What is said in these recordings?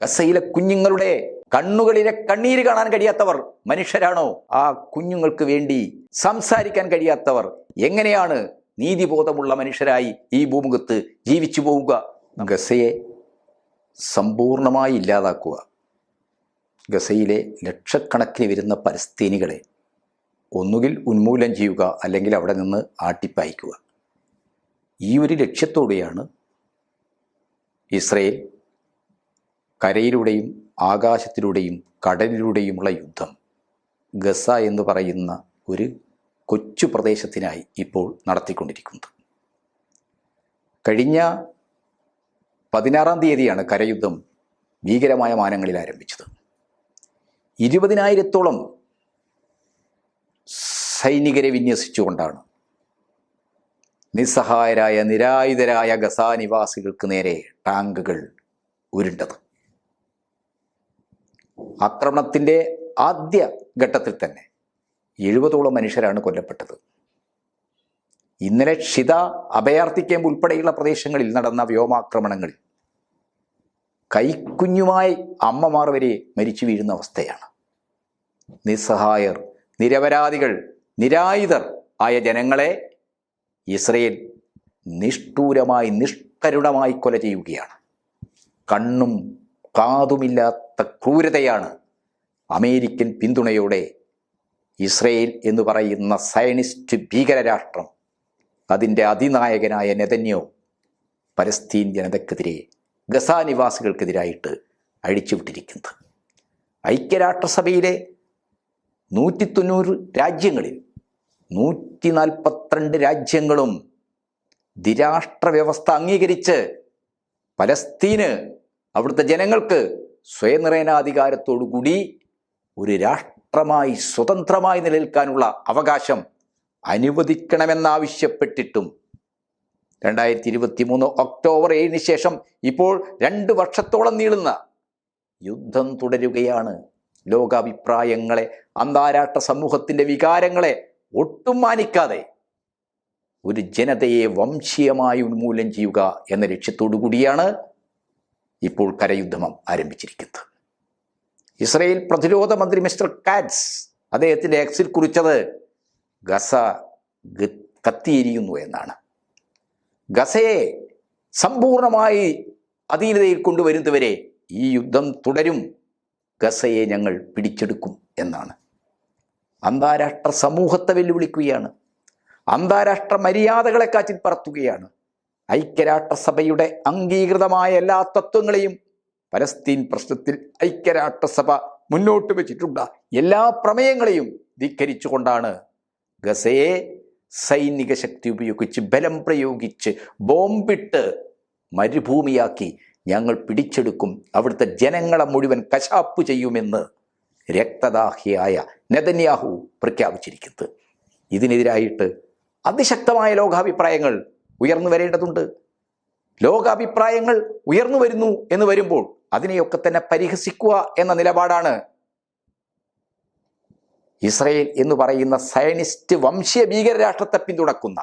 ഗസയിലെ കുഞ്ഞുങ്ങളുടെ കണ്ണുകളിലെ കണ്ണീര് കാണാൻ കഴിയാത്തവർ മനുഷ്യരാണോ? ആ കുഞ്ഞുങ്ങൾക്ക് വേണ്ടി സംസാരിക്കാൻ കഴിയാത്തവർ എങ്ങനെയാണ് നീതിബോധമുള്ള മനുഷ്യരായി ഈ ഭൂമുഖത്ത് ജീവിച്ചു പോവുക? ഗസയെ സമ്പൂർണമായി ഇല്ലാതാക്കുക, ഗസയിലെ ലക്ഷക്കണക്കിന് വരുന്ന പലസ്തീനികളെ ഒന്നുകിൽ ഉന്മൂലനം ചെയ്യുക, അല്ലെങ്കിൽ അവിടെ നിന്ന് ആട്ടിപ്പായിക്കുക. ഈ ഒരു ലക്ഷ്യത്തോടെയാണ് ഇസ്രയേൽ കരയിലൂടെയും ആകാശത്തിലൂടെയും കടലിലൂടെയുമുള്ള യുദ്ധം ഗസ എന്ന് പറയുന്ന ഒരു കൊച്ചു പ്രദേശത്തിനായി ഇപ്പോൾ നടത്തിക്കൊണ്ടിരിക്കുന്നത്. കഴിഞ്ഞ 16-ാം തീയതിയാണ് കരയുദ്ധം ഭീകരമായ മാനങ്ങളിൽ ആരംഭിച്ചത്. 20,000-ഓളം സൈനികരെ വിന്യസിച്ചുകൊണ്ടാണ് നിസ്സഹായരായ നിരായുധരായ ഗസ നിവാസികൾക്ക് നേരെ ടാങ്കുകൾ ഉരുണ്ടത്. ആക്രമണത്തിൻ്റെ ആദ്യ ഘട്ടത്തിൽ തന്നെ 70ഓളം മനുഷ്യരാണ് കൊല്ലപ്പെട്ടത്. ഇന്നലെ ഷിത അഭയാർത്ഥി ക്യാമ്പ് ഉൾപ്പെടെയുള്ള പ്രദേശങ്ങളിൽ നടന്ന വ്യോമാക്രമണങ്ങളിൽ കൈക്കുഞ്ഞുമായി അമ്മമാർ വരെ മരിച്ചു വീഴുന്ന അവസ്ഥയാണ്. നിസ്സഹായർ, നിരപരാധികൾ, നിരായുധർ ആയ ജനങ്ങളെ ഇസ്രയേൽ നിഷ്ഠൂരമായി നിഷ്കരുണമായി കൊല ചെയ്യുകയാണ്. കണ്ണും കാതുമില്ലാത്ത ക്രൂരതയാണ് അമേരിക്കൻ പിന്തുണയോടെ ഇസ്രയേൽ എന്ന് പറയുന്ന സയനിസ്റ്റ് ഭീകരരാഷ്ട്രം, അതിൻ്റെ അതിനായകനായ നെതന്യാഹു പലസ്തീൻ ജനതയ്ക്കെതിരെ, ഗസ നിവാസികൾക്കെതിരായിട്ട് അഴിച്ചുവിട്ടിരിക്കുന്നത്. ഐക്യരാഷ്ട്രസഭയിലെ 190 രാജ്യങ്ങളിൽ 142 രാജ്യങ്ങളും ദ്വിരാഷ്ട്ര വ്യവസ്ഥ അംഗീകരിച്ച് പലസ്തീന്, അവിടുത്തെ ജനങ്ങൾക്ക് സ്വയംനിർണയാധികാരത്തോടുകൂടി ഒരു രാഷ്ട്രമായി സ്വതന്ത്രമായി നിലനിൽക്കാനുള്ള അവകാശം അനുവദിക്കണമെന്നാവശ്യപ്പെട്ടിട്ടും 2023 ഒക്ടോബർ 7-ന് ശേഷം ഇപ്പോൾ 2 വർഷത്തോളം നീളുന്ന യുദ്ധം തുടരുകയാണ്. ലോകാഭിപ്രായങ്ങളെ, അന്താരാഷ്ട്ര സമൂഹത്തിൻ്റെ വികാരങ്ങളെ ഒട്ടും മാനിക്കാതെ ഒരു ജനതയെ വംശീയമായി ഉന്മൂലനം ചെയ്യുക എന്ന ലക്ഷ്യത്തോടു കൂടിയാണ് ഇപ്പോൾ കരയുദ്ധം ആരംഭിച്ചിരിക്കുന്നത്. ഇസ്രയേൽ പ്രതിരോധ മന്ത്രി മിസ്റ്റർ കാറ്റ്സ് അദ്ദേഹത്തിൻ്റെ എക്സിൽ കുറിച്ചത് ഗസ കത്തിയിരിക്കുന്നു എന്നാണ്. ഗസയെ സമ്പൂർണമായി അധീനതയിൽ കൊണ്ടുവരുന്നവരെ ഈ യുദ്ധം തുടരും, ഗസയെ ഞങ്ങൾ പിടിച്ചെടുക്കും എന്നാണ്. അന്താരാഷ്ട്ര സമൂഹത്തെ വെല്ലുവിളിക്കുകയാണ്. അന്താരാഷ്ട്ര മര്യാദകളെ കാറ്റിൽ പറത്തുകയാണ്. ഐക്യരാഷ്ട്രസഭയുടെ അംഗീകൃതമായ എല്ലാ തത്വങ്ങളെയും, പലസ്തീൻ പ്രശ്നത്തിൽ ഐക്യരാഷ്ട്രസഭ മുന്നോട്ട് വെച്ചിട്ടുള്ള എല്ലാ പ്രമേയങ്ങളെയും ധിക്കരിച്ചുകൊണ്ടാണ് ഗസയെ സൈനിക ശക്തി ഉപയോഗിച്ച്, ബലം പ്രയോഗിച്ച്, ബോംബിട്ട് മരുഭൂമിയാക്കി ഞങ്ങൾ പിടിച്ചെടുക്കും, അവിടുത്തെ ജനങ്ങളെ മുഴുവൻ കശാപ്പ് ചെയ്യുമെന്ന് രക്തദാഹിയായ നെതന്യാഹു പ്രഖ്യാപിച്ചിരിക്കുന്നത്. ഇതിനെതിരായിട്ട് അതിശക്തമായ ലോകാഭിപ്രായങ്ങൾ ഉയർന്നു വരേണ്ടതുണ്ട്. ലോകാഭിപ്രായങ്ങൾ ഉയർന്നു വരുന്നു എന്ന് വരുമ്പോൾ അതിനെയൊക്കെ തന്നെ പരിഹസിക്കുക എന്ന നിലപാടാണ് ഇസ്രയേൽ എന്ന് പറയുന്ന സയനിസ്റ്റ് വംശീയ ഭീകരരാഷ്ട്രത്തെ പിന്തുണക്കുന്ന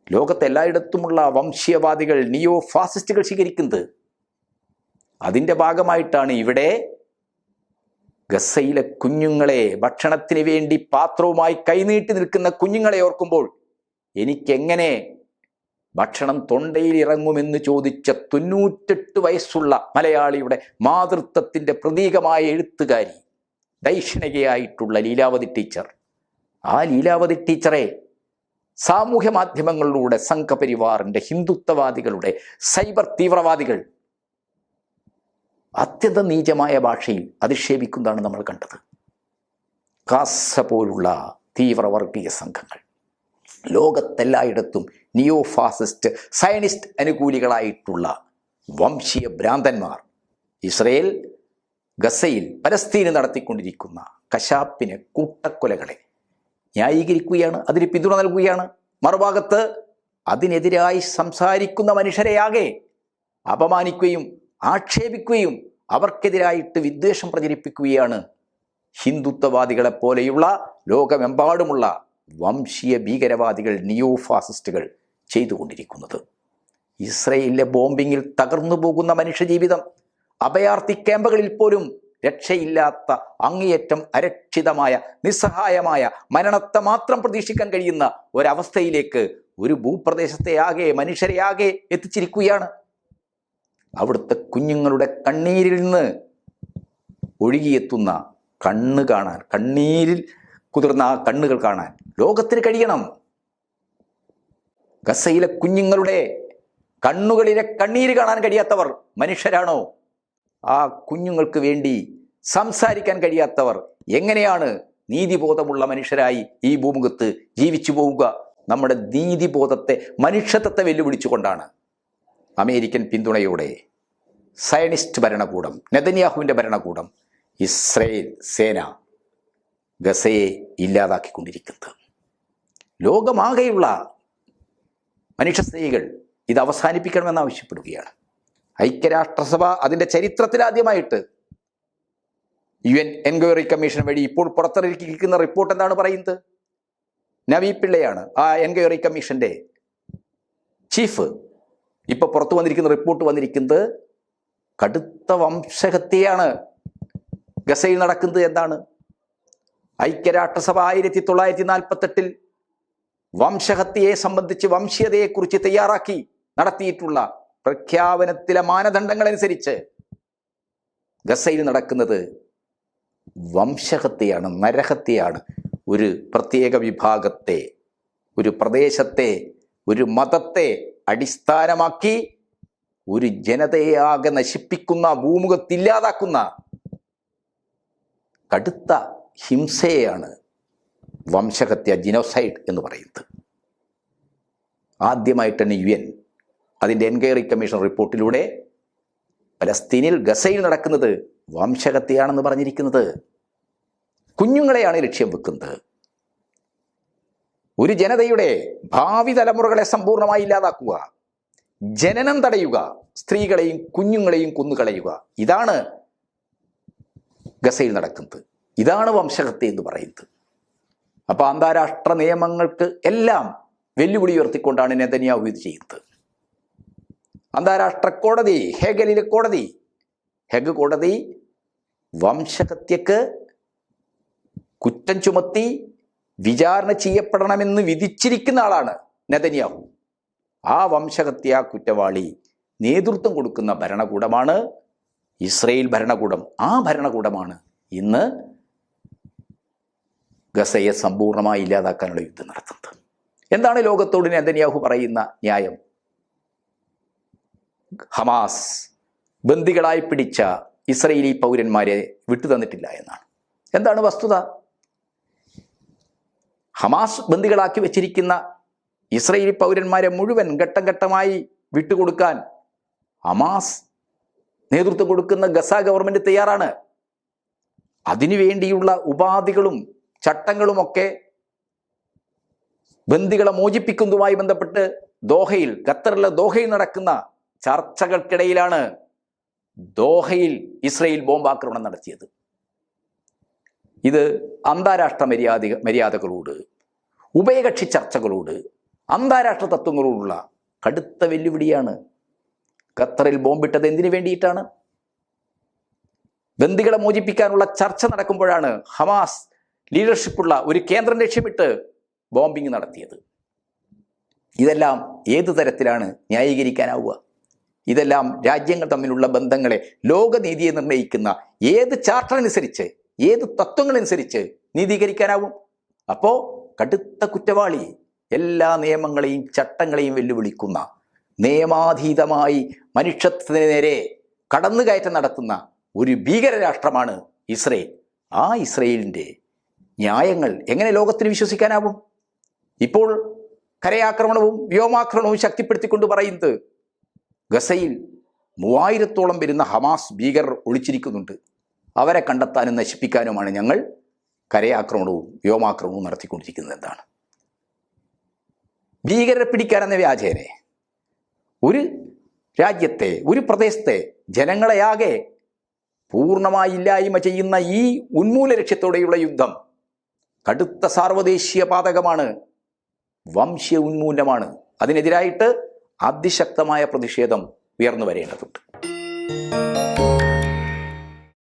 ലോകത്തെല്ലായിടത്തുമുള്ള വംശീയവാദികൾ, നിയോ ഫാസിസ്റ്റുകൾ സ്വീകരിക്കുന്നത്. അതിൻ്റെ ഭാഗമായിട്ടാണ് ഇവിടെ ഗസയിലെ കുഞ്ഞുങ്ങളെ, ഭക്ഷണത്തിന് വേണ്ടി പാത്രവുമായി കൈനീട്ടി നിൽക്കുന്ന കുഞ്ഞുങ്ങളെ ഓർക്കുമ്പോൾ എനിക്കെങ്ങനെ ഭക്ഷണം തൊണ്ടയിൽ ഇറങ്ങുമെന്ന് ചോദിച്ച 98 വയസ്സുള്ള മലയാളിയുടെ മാതൃത്വത്തിൻ്റെ പ്രതീകമായ എഴുത്തുകാരി, ദൈക്ഷണികയായിട്ടുള്ള ലീലാവതി ടീച്ചർ, ആ ലീലാവതി ടീച്ചറെ സാമൂഹ്യ മാധ്യമങ്ങളിലൂടെ സംഘപരിവാറിൻ്റെ, ഹിന്ദുത്വവാദികളുടെ, സൈബർ തീവ്രവാദികൾ അത്യന്തം നീചമായ ഭാഷയിൽ അധിക്ഷേപിക്കുന്നതാണ് നമ്മൾ കണ്ടത്. കാസ പോലുള്ള തീവ്രവർഗീയ സംഘങ്ങൾ, ലോകത്തെല്ലായിടത്തും നിയോ ഫാസിസ്റ്റ്, സയനിസ്റ്റ് അനുകൂലികളായിട്ടുള്ള വംശീയ ഭ്രാന്തന്മാർ ഇസ്രയേൽ ഗസയിൽ പലസ്തീന് നടത്തിക്കൊണ്ടിരിക്കുന്ന കശാപ്പിന്, കൂട്ടക്കൊലകളെ ന്യായീകരിക്കുകയാണ്, അതിന് പിന്തുണ നൽകുകയാണ്. മറുഭാഗത്ത് അതിനെതിരായി സംസാരിക്കുന്ന മനുഷ്യരെയാകെ അപമാനിക്കുകയും ആക്ഷേപിക്കുകയും അവർക്കെതിരായിട്ട് വിദ്വേഷം പ്രചരിപ്പിക്കുകയാണ് ഹിന്ദുത്വവാദികളെ പോലെയുള്ള ലോകമെമ്പാടുമുള്ള വംശീയ ഭീകരവാദികൾ, നിയോ ഫാസിസ്റ്റുകൾ ചെയ്തുകൊണ്ടിരിക്കുന്നത്. ഇസ്രയേലിലെ ബോംബിങ്ങിൽ തകർന്നു പോകുന്ന മനുഷ്യജീവിതം അഭയാർത്ഥി ക്യാമ്പുകളിൽ പോലും രക്ഷയില്ലാത്ത അങ്ങേയറ്റം അരക്ഷിതമായ നിസ്സഹായമായ മരണത്തെ മാത്രം പ്രതീക്ഷിക്കാൻ കഴിയുന്ന ഒരവസ്ഥയിലേക്ക് ഒരു ഭൂപ്രദേശത്തെ ആകെ മനുഷ്യരെയാകെ എത്തിച്ചിരിക്കുകയാണ്. അവിടുത്തെ കുഞ്ഞുങ്ങളുടെ കണ്ണീരിൽ നിന്ന് ഒഴുകിയെത്തുന്ന കണ്ണ് കാണാൻ, കണ്ണീരിൽ കുതിർന്ന ആ കണ്ണുകൾ കാണാൻ ലോകത്തിന് കഴിയണം. ഗസയിലെ കുഞ്ഞുങ്ങളുടെ കണ്ണുകളിലെ കണ്ണീര് കാണാൻ കഴിയാത്തവർ മനുഷ്യരാണോ? ആ കുഞ്ഞുങ്ങൾക്ക് വേണ്ടി സംസാരിക്കാൻ കഴിയാത്തവർ എങ്ങനെയാണ് നീതിബോധമുള്ള മനുഷ്യരായി ഈ ഭൂമുഖത്ത് ജീവിച്ചു പോവുക? നമ്മുടെ നീതിബോധത്തെ, മനുഷ്യത്വത്തെ വെല്ലുവിളിച്ചുകൊണ്ടാണ് അമേരിക്കൻ പിന്തുണയോടെ സയനിസ്റ്റ് ഭരണകൂടം, നെതന്യാഹുവിൻ്റെ ഭരണകൂടം, ഇസ്രയേൽ സേന ഗസയെ ഇല്ലാതാക്കിക്കൊണ്ടിരിക്കുന്നത്. ലോകമാകെയുള്ള മനുഷ്യസ്നേഹികൾ ഇത് അവസാനിപ്പിക്കണമെന്ന് ആവശ്യപ്പെടുകയാണ്. ഐക്യരാഷ്ട്രസഭ അതിൻ്റെ ചരിത്രത്തിലാദ്യമായിട്ട് UN എൻക്വയറി കമ്മീഷൻ വഴി ഇപ്പോൾ പുറത്തിറക്കിയിരിക്കുന്ന റിപ്പോർട്ട് എന്താണ് പറയുന്നത്? നവീ പിള്ളയാണ് ആ എൻക്വയറി കമ്മീഷൻ്റെ ചീഫ്. ഇപ്പോൾ പുറത്തു വന്നിരിക്കുന്ന റിപ്പോർട്ട് വന്നിരിക്കുന്നത് കടുത്ത വംശഹത്യയാണ് ഗസയിൽ നടക്കുന്നത് എന്നാണ്. ഐക്യരാഷ്ട്രസഭ 1948 വംശഹത്യയെ സംബന്ധിച്ച്, വംശീയതയെക്കുറിച്ച് തയ്യാറാക്കി നടത്തിയിട്ടുള്ള പ്രഖ്യാപനത്തിലെ മാനദണ്ഡങ്ങളനുസരിച്ച് ഗസയിൽ നടക്കുന്നത് വംശഹത്യയാണ്, നരഹത്യയാണ്. ഒരു പ്രത്യേക വിഭാഗത്തെ, ഒരു പ്രദേശത്തെ, ഒരു മതത്തെ അടിസ്ഥാനമാക്കി ഒരു ജനതയാകെ നശിപ്പിക്കുന്ന, ഭൂമുഖത്തില്ലാതാക്കുന്ന കടുത്ത ഹിംസയെയാണ് വംശഹത്യ, ജിനോസൈഡ് എന്ന് പറയുന്നത്. ആദ്യമായിട്ടാണ് UN അതിൻ്റെ എൻക്വയറി കമ്മീഷൻ റിപ്പോർട്ടിലൂടെ പലസ്തീനിൽ, ഗസയിൽ നടക്കുന്നത് വംശഹത്യയാണെന്ന് പറഞ്ഞിരിക്കുന്നത്. കുഞ്ഞുങ്ങളെയാണ് ലക്ഷ്യം വെക്കുന്നത്. ഒരു ജനതയുടെ ഭാവി തലമുറകളെ സമ്പൂർണ്ണമായി ഇല്ലാതാക്കുക, ജനനം തടയുക, സ്ത്രീകളെയും കുഞ്ഞുങ്ങളെയും കൊന്നുകളയുക, ഇതാണ് ഗസയിൽ നടക്കുന്നത്. ഇതാണ് വംശഹത്യ എന്ന് പറയുന്നത്. അപ്പോൾ അന്താരാഷ്ട്ര നിയമങ്ങൾക്ക് എല്ലാം വെല്ലുവിളി ഉയർത്തിക്കൊണ്ടാണ് നെതന്യാഹു ഇത് ചെയ്യുന്നത്. അന്താരാഷ്ട്ര കോടതി, ഹേഗലിലെ കോടതി, ഹെഗ് കോടതി വംശഹത്യക്ക് കുറ്റം ചുമത്തി വിചാരണ ചെയ്യപ്പെടണമെന്ന് വിധിച്ചിരിക്കുന്ന ആളാണ് നെതന്യാഹു. ആ വംശഹത്യാ കുറ്റവാളി നേതൃത്വം കൊടുക്കുന്ന ഭരണകൂടമാണ് ഇസ്രയേൽ ഭരണകൂടം. ആ ഭരണകൂടമാണ് ഇന്ന് ഗസയെ സമ്പൂർണ്ണമായി ഇല്ലാതാക്കാനുള്ള യുദ്ധം നടത്തുന്നത്. എന്താണ് ലോകത്തോട് നെതന്യാഹു പറയുന്ന ന്യായം? ഹമാസ് ബന്ദികളായി പിടിച്ച ഇസ്രയേലി പൗരന്മാരെ വിട്ടുതന്നിട്ടില്ല എന്നാണ്. എന്താണ് വസ്തുത? ഹമാസ് ബന്ദികളാക്കി വെച്ചിരിക്കുന്ന ഇസ്രയേലി പൗരന്മാരെ മുഴുവൻ ഘട്ടം ഘട്ടമായി വിട്ടുകൊടുക്കാൻ ഹമാസ് നേതൃത്വം കൊടുക്കുന്ന ഗസ ഗവൺമെൻറ് തയ്യാറാണ്. അതിനുവേണ്ടിയുള്ള ഉപാധികളും ചട്ടങ്ങളുമൊക്കെ ബന്ദികളെ മോചിപ്പിക്കുന്നതുമായി ബന്ധപ്പെട്ട് ദോഹയിൽ, ഖത്തറിലെ ദോഹയിൽ നടക്കുന്ന ചർച്ചകൾക്കിടയിലാണ് ദോഹയിൽ ഇസ്രയേൽ ബോംബാക്രമണം നടത്തിയത്. ഇത് അന്താരാഷ്ട്ര മര്യാദകളോട്, ഉഭയകക്ഷി ചർച്ചകളോട്, അന്താരാഷ്ട്ര തത്വങ്ങളോടുള്ള കടുത്ത വെല്ലുവിളിയാണ്. ഖത്തറിൽ ബോംബിട്ടത് എന്തിനു വേണ്ടിയിട്ടാണ്? ബന്ദികളെ മോചിപ്പിക്കാനുള്ള ചർച്ച നടക്കുമ്പോഴാണ് ഹമാസ് ലീഡർഷിപ്പുള്ള ഒരു കേന്ദ്രം ലക്ഷ്യമിട്ട് ബോംബിംഗ് നടത്തിയത്. ഇതെല്ലാം ഏതു തരത്തിലാണ് ന്യായീകരിക്കാനാവുക? ഇതെല്ലാം രാജ്യങ്ങൾ തമ്മിലുള്ള ബന്ധങ്ങളെ, ലോകനീതിയെ നിർണ്ണയിക്കുന്ന ഏത് ചാർട്ടർ അനുസരിച്ച്, ഏത് തത്വങ്ങളനുസരിച്ച് നീതീകരിക്കാനാവും? അപ്പോൾ കടുത്ത കുറ്റവാളി, എല്ലാ നിയമങ്ങളെയും ചട്ടങ്ങളെയും വെല്ലുവിളിക്കുന്ന, നിയമാതീതമായി മനുഷ്യത്വത്തിന് നേരെ കടന്നുകയറ്റം നടത്തുന്ന ഒരു ഭീകരരാഷ്ട്രമാണ് ഇസ്രയേൽ. ആ ഇസ്രയേലിൻ്റെ ന്യായങ്ങൾ എങ്ങനെ ലോകത്തിന് വിശ്വസിക്കാനാവും? ഇപ്പോൾ കരയാക്രമണവും വ്യോമാക്രമണവും ശക്തിപ്പെടുത്തിക്കൊണ്ട് പറയുന്നത് ഗസയിൽ 3000-ഓളം വരുന്ന ഹമാസ് ഭീകരർ ഒളിച്ചിരിക്കുന്നുണ്ട്. അവരെ കണ്ടെത്താനും നശിപ്പിക്കാനുമാണ് ഞങ്ങൾ കരയാക്രമണവും വ്യോമാക്രമണവും നടത്തിക്കൊണ്ടിരിക്കുന്നത്. എന്താണ് ഭീകരരെ പിടിക്കാനെന്ന വ്യാജേനെ ഒരു രാജ്യത്തെ, ഒരു പ്രദേശത്തെ ജനങ്ങളെയാകെ പൂർണ്ണമായി ഇല്ലായ്മ ചെയ്യുന്ന ഈ ഉന്മൂല ലക്ഷ്യത്തോടെയുള്ള യുദ്ധം കടുത്ത സാർവദേശീയ പാതകമാണ്, വംശീയ ഉന്മൂലനമാണ്. അതിനെതിരായിട്ട് അതിശക്തമായ പ്രതിഷേധം ഉയർന്നു വരേണ്ടതുണ്ട്.